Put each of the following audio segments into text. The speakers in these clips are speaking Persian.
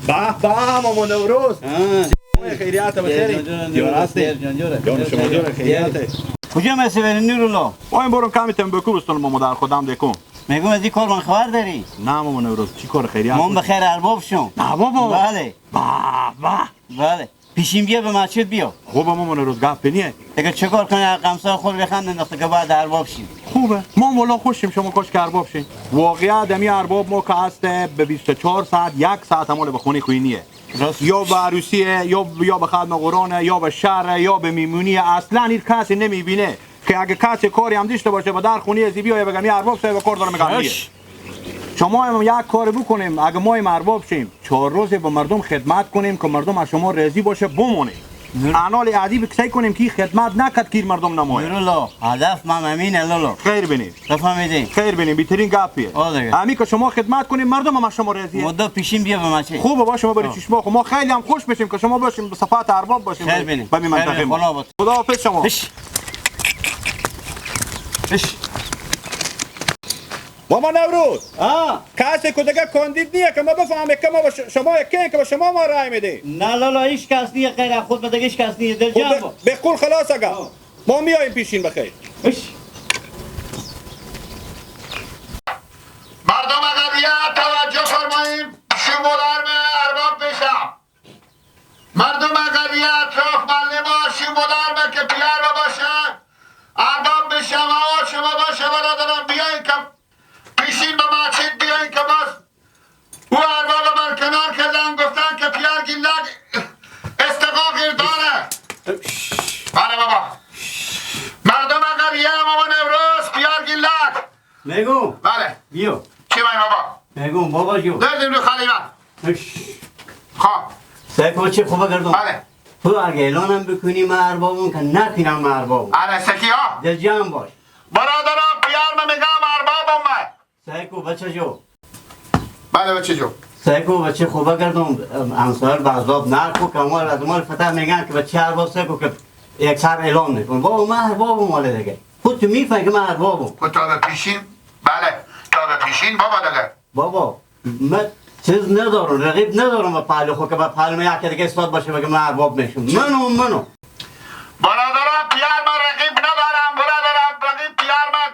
به به مامان نوروز خیریت بخیری دیار هستی جان شما جان خیریت کجا میسی بری نورولا ما این برم کمی تنبکو بستانم ماما در خودم دکم میگم از این کار من خبر داری نه مامان نوروز چی کار خیریت من بخیر ارباب شم نه بابا بله بله پیشین بیا به مسجد بیا خوبه مامان نوروز گپ نیه دیگه چه کار کنی قمصا خود بخند انداخته که باید ارباب شیم خوبه ما والا خوشیم شما کاش که ارباب شین واقعا دمی ارباب ما که هست به 24 ساعت 1 ساعت مال به خونه خوینیه یا به عروسیه یا به ختم قرآنه یا به شهر یا به میمونی اصلا هیچ کسی نمیبینه که اگه کسی کاری هم داشته باشه به در خونه ازی بیا بگم یا ارباب صاحب کار داره میگم شما هم یک کار بکنیم اگه ما هم ارباب شیم 4 روز به مردم خدمت کنیم که مردم از شما راضی باشه بمونه انال عادی بکسای کنیم که خدمت نکد که مردم نماید لالا هدف من امینه لالا خیر بینیم بفهمیدین خیر بینیم بهترین گپیه همین که شما خدمت کنیم مردم هم از شما راضیه مدت پیشین بیا به مسجد خوبه باشه ما بریم چشما ما خیلی هم خوش بشیم که شما باشیم به صفات ارباب باشیم خیر بینیم به منطقه ما خدا حافظ شما ماما نوروز کسی که دیگه کاندید نیه که ما بفهمه که ما شما یکی که به شما ما رای میده نه لالا هیچ کس نیه غیر خود به دیگه هیچ کس نیه دل جمع با به قول خلاص اگه ما میاییم پیشین بخیر مردم اقلیت توجه فرمایید شمولار ارباب بشم مردم اقلیت راه معلم شمولار که پیار باشه ارباب بشم آقا شما باشه برادران بیاین که پیشین به مسجد بیاین که باز او ارباب برکنار کردن گفتن که پیار گیلک استقاقی داره بله بابا مردم اقلیت ماما نوروز پیار گیلک میگو بله بیو چی بایی بابا میگو بابا جو دردیم رو خلیمت خواه سایکو چه خوبه گردم بله تو اگه اعلانم بکنی من اربابم که نکنم من اربابم عرستکی ها دل جمع باش برادران پیار من میگم اربابم من سایکو بچه جو بله بچه جو سایکو بچه خوبه گردم همسایل بعضاب نرکو که ما از مال فتح میگن که بچه ارباب سایکو که یک سر اعلان میکن بابا من اربابم مال دیگه خود تو میفهمی که من اربابم خود تا به پیشین بله تا به پیشین بابا دیگه بابا من چیز ندارم رقیب ندارم به پهلو خود که به پهلو یک دیگه اثبات باشه بگه من ارباب میشم منو برادران پیار من رقیب ندارم برادران رقیب پیار من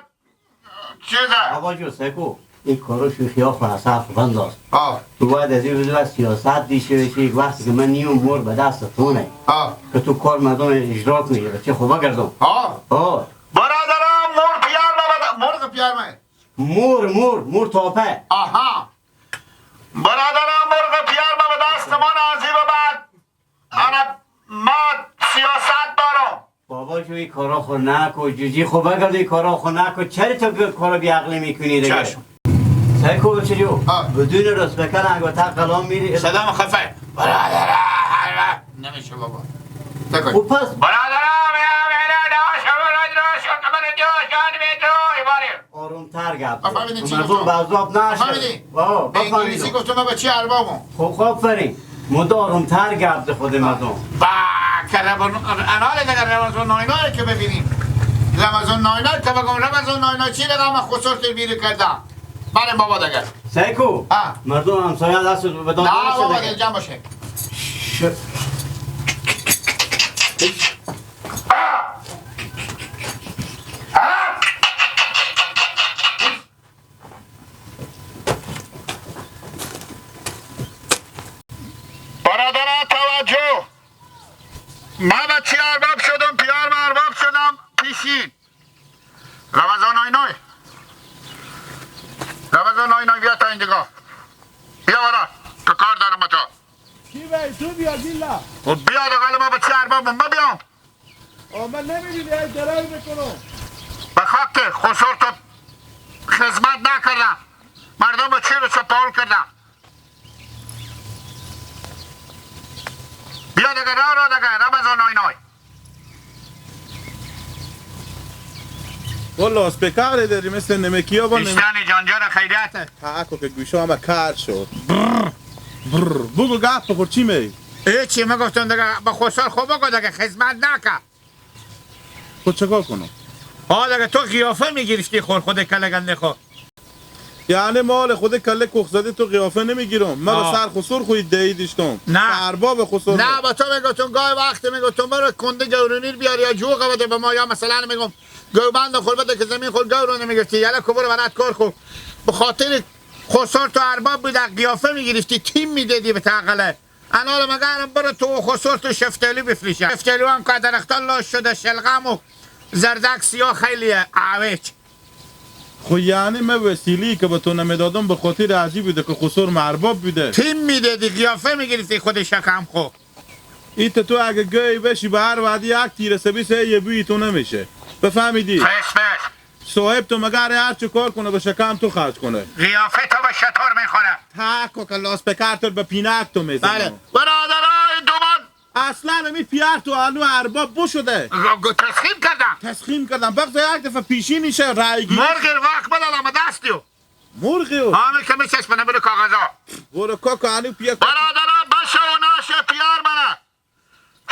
چیزه بابا جو سایکو این کارو شوخی ها فرصف بنداز تو باید از این وزو سیاست دیشه بشه یک وقتی که من نیم مور به دست تونه که تو کار مردم اجرا کنی بچه خوبه گردم برادران مور پیار من مور پیار من مور تاپه آها برادران مرغ پیار ما به دست ما نازی و بعد ما سیاست دارم بابا جو این کارا خور نکو جوجی خوبه گرد این کارا خور نکو چرا تو کارا بی عقلی میکنی دیگه چشم سایکو بچه جو بدون رست بکن اگه تا قلام میری صدام خفه برادران نمیشه بابا او پس آروم تر گفت مردم بعضاب نشه به انگلیسی گفتم ما بچه اربابم خوب فرین مده آروم تر گفت خود مردم که انال دیگر رمضان ناینای که ببینیم رمضان ناینای که بگم رمضان ناینای چی دیگر من خصوص تلبیری کردم بله بابا دیگر سیکو مردم همسایه دست به داد نه بابا دل جمع باشه برادران توجه من بچه ارباب شدم پیار من ارباب شدم پیشین رمضان آینای بیا تا این دیگاه بیا برا که کار دارم تا چی بایی تو بیا گیلا خب بیا دقل ما بچه اربابم ما بیام من نمیدونی ای درای بکنم به خاک خسور تو خدمت نکردم مردم بچه رو سپاول کردم بیا دیگه را دیگه رمضان آینای والله اسپیکر داری مثل نمکی ها با بیشتنی جانجان خیریته اکو که گوشو همه کار شد بگو گپ بخور چی می؟ چی ما گفتم دیگه به خسار خوب بگو دیگه خدمت نکن خود چکار کنم؟ دیگه تو قیافه میگیرشتی خود کلگن نخور یعنی مال خود کله کوخزاده تو قیافه نمیگیرم. من به سر خسور خوی دهی دیشتم. نه ارباب خسور. نه با تو میگم گاهی وقت میگم برو کنده گورونیر بیار یا جوغ بده به ما، یا مثلا میگم گوبند خور بده که زمین خود گورو نمیگرفتی، یالا کو برو برات کار خو به خاطر خسور تو ارباب بود قیافه میگرفتی تیم میدادی به تعقله. انا رو مگرم برو تو خسور تو شفتالی بفروشه. شفتالی هم که درختان لاش شده شلغم و زردک سیاه خیلی عویج. خو یعنی من وسیلی که به تو نمیدادم به خاطر عجیب بوده که خسور ارباب بوده. تیم میدادی قیافه میگرفتی خود شکم خو. ایت تو اگه گوی بشی به هر وعده یک تیر سبیسه یه بوی تو نمیشه. بفهمیدی؟ خش صاحب تو مگر هر چه کار کنه به شکم تو خرج کنه. قیافه تو به شطور میخوره. تاکو که لاس پکارتر به پینک تو میزنه. بله برادرای دومان اصلا امی پیار تو آلو ارباب بو شده. تسخیم کردم. تسخیم کردم بغضا یک دفعه پیشینیشه رایگی. مرغ وقت بدلم دستیو. مرغیو. همه که میچسبنه برو کاغذا. برو کاکا آلو پیار. برادران بشه و ناشه پیار منه.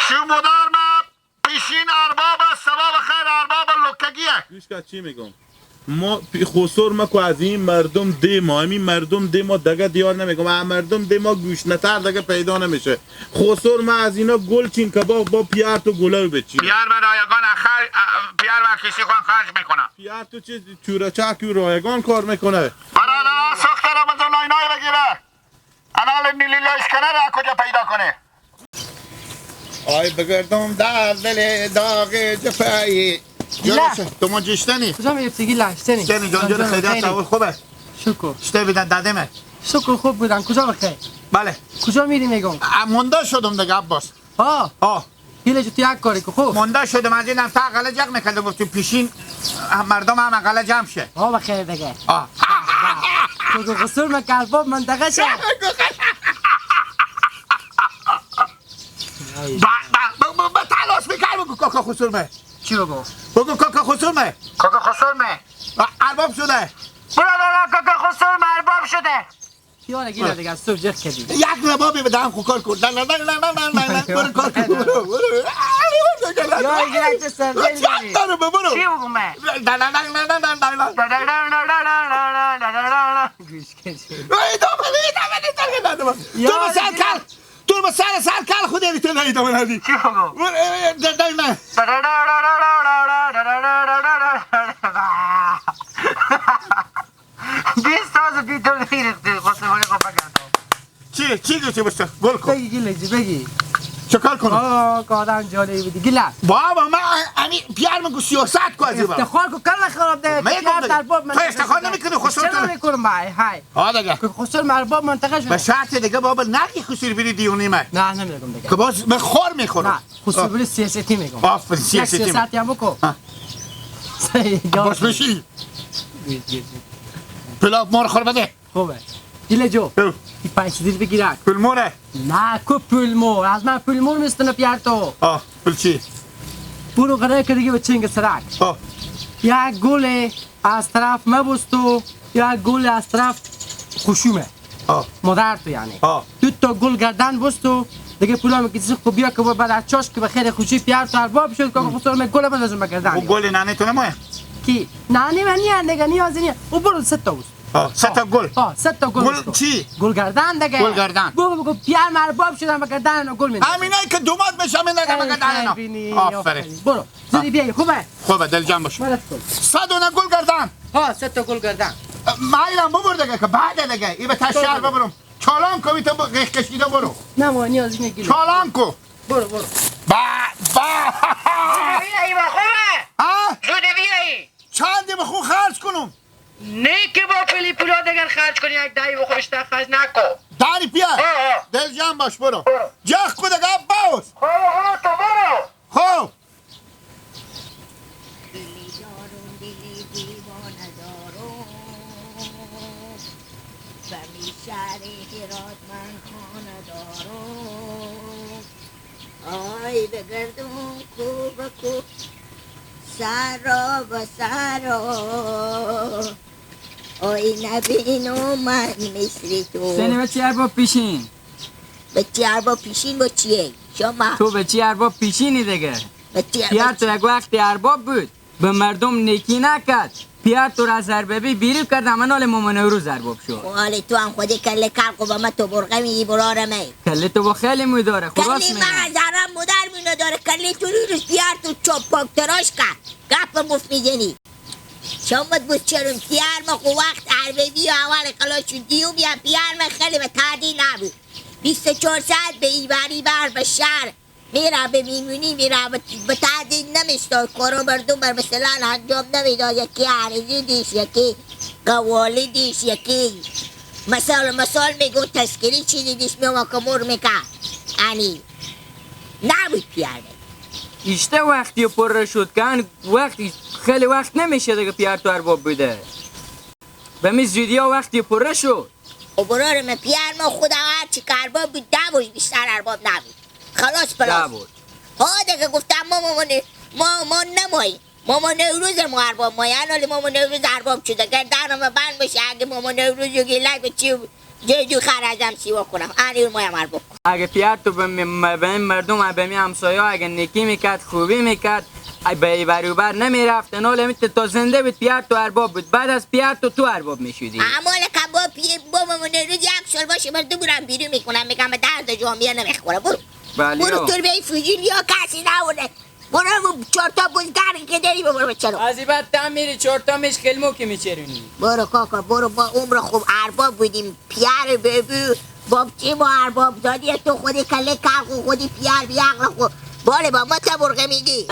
شو مدار من پیشین ارباب سبب خیر ارباب لکگیه. گوش که چی میگم؟ ما خسور مکو از این مردم دیما همین مردم دیما دیگه دیار نمیگم مردم دیما گوشنتر دیگه پیدا نمیشه. خسور ما از اینا گل چین کباب با پیار تو گلو بچین. پیار من رایگان پیار من کسی خون خرج میکنم. پیار تو چه چورچاکی رایگان کار میکنه. برادران سخت رمضان نای بگیره. انال نیلی لشکنه را کجا پیدا کنه. آی بگردم در دل داغ جفایی. گیلک تو ما جشتنی؟ کجا میرفتی گیلک؟ شتنی؟ شتنی جان خیلی سوال خوبه. شکر. شته بیدن دادمه. شکر خوب بودن. کجا بخیر؟ بله. کجا میری میگم؟ مونده شدم دیگه عباس. گیلک تو یک کاری که خوب. مونده شدم از اینم تا عقله جمع میکردم گفتیم پیشین مردم هم عقله جمع شه. بخیر دیگه. تو قصور من ارباب منطقه شه. با تلاش میکرد بگو کاکا خسور مه. چی بگو؟ بگو کاکا خسور مه. کاکا خسور مه. ارباب شده. برادران کاکا خسور ارباب شده. یاره گیره دیگه از صبح جخ کردی. یک ربابی به دهم کار کن. برو کار کن. برو. یا گیلک تو سر داری. برو. چی بگو من؟ گوش کشی. تو به سر کل خودی بیتر نایدامه ندی. چی بگو؟ دای من. بیست تازه بیتر نیرختی خواستم باری خواه بگردم. چی گوشی بسته؟ گل کن. بگی گیلک جی بگی. چه کار کنم؟ که آدم جالبی بودی گیلک. بابا من پیار مگو سیاست کو عزیزم. افتخار کو کلا خراب ده. پیار ارباب منطقه. تو افتخار نمیکنی خسور چرا نمیکنم های های. دیگه. که خسور ارباب منطقه شده. به شرط دیگه بابا نگی خسور بری دیونی من. نه نمیگم دیگه. که باز به خور میخورم. نه خسور بری سیاستی میگم. آفرین سیاستی. سیاستی هم بکو. باش بشی. پلاک مار خور بده. خوبه. گیله جو. ای 5 دیر بگیرک. پلموره. نه کو پلمور. از من پلمور میستنه پیار تو. پل چی؟ برو قراره که دیگه به چنگ سرک. یک گل از طرف مبستو یک گل از طرف خشومه. مادر تو یعنی. دو تا گل گردن بستو دیگه پولا میکشی خب بیا که بعد از چاش که بخیر خوشی پیار تو ارباب شد که خسور می گل بندازم بگردن. او گل نانه تو نمایه؟ کی؟ نانی منی دیگه نیازی نیست. او برو 3 تا بست. 3 تا گل. 3 تا گل. گل چی؟ گل گردن دیگه. گل گردن. بگو پیار ارباب شدن بگردن گل میندازم. همینایی که دومات میشم این دیگه بگردن. آفرین. برو. زودی بیا خوبه. خوبه دل جمع باش. 100 گل گردن. 3 تا گل گردن. مایلم ببر دیگه که بعد دیگه ای به تشهر ببرم. چالان کو تو قیخ کشیده برو. نه ما نیازی نگیری. چالان کو. برو. با. ای با خوبه. زودی بیایی. چندی بخون خرج کنم. نه که با پلی پولا دیگر خرج کنی یک دایی بخور بیشتر خرج نکو. داری پیا. دل جمع باش برو. جخ کو دیگه باش. تو برو. خب. آی بگردم کو بکو سارا و سارا آی نبینو من مثل تو سنی به چی ارباب پیشین؟ به چی ارباب پیشین با چیه؟ شما تو به چی ارباب پیشینی دیگه؟ به چی پیار تو یک وقتی ارباب بود به مردم نیکی نکرد پیار تو را اربابی بیرو کرد اما نال مامان نوروز ارباب شد. حالی تو هم خودی کله کلق و من تو برقه میگی براره می. کله تو با خیلی مو داره خلاص کلی میگم. من زرم مدر مینو داره کلی تو روز پیار تو چوب پاک تراش کرد. گپ مفت میزنی. شامت بود چرم پیار ما خو وقت اربابی و اول خلاص شد دیو بیا پیار ما خیلی به تعدیل نبود. 24 ساعت به ایوری بر به شهر میره به میمونی میره به تعدیل نمیشتاد کارو مردم بر مثلا انجام نمیداد یکی عرضی دیش یکی قوالی دیش یکی مثال میگو تسکری چیزی دیش میوما کمور میکن یعنی نبود پیاره ایشته وقتی پر شد کن وقتی خیلی وقت نمیشه دیگه پیار تو ارباب بوده به می زودی ها وقتی پر شد و برار من پیار ما خودم هرچی که ارباب بود نبود بیشتر ارباب نبود خلاص پلاس ها دیگه گفتم ما نمایی ماما نوروز ما ارباب ما یعنی ماما نوروز ارباب شده گردنم بند بشه اگه ماما نوروز و گیلک به چی جو خرجم سیوا کنم اینو ما هم ارباب کنم اگه پیار تو به این مردم به می همسایه اگه نکی میکرد خوبی میکرد به بروبر نمیرفت نال میت تا زنده بود پیار تو ارباب بود بعد از پیار تو ارباب میشدی اعمال کباب با ماما نوروز یک سال باشه مردم برم بیرون میکنم میگم به درد جامعه نمیخوره برو تو به فوجین یا کسی نونه برو 4 تا بزرگی که داری برو چلو از این بعد تا میری 4 تا مشکل مو که میچرونی برو کاکا برو با عمر خوب ارباب بودیم پیار ببو بابچی ما ارباب دادی تو خودی کله کلق و خودی پیار بیاقل خود باله با ما تا برقه میگی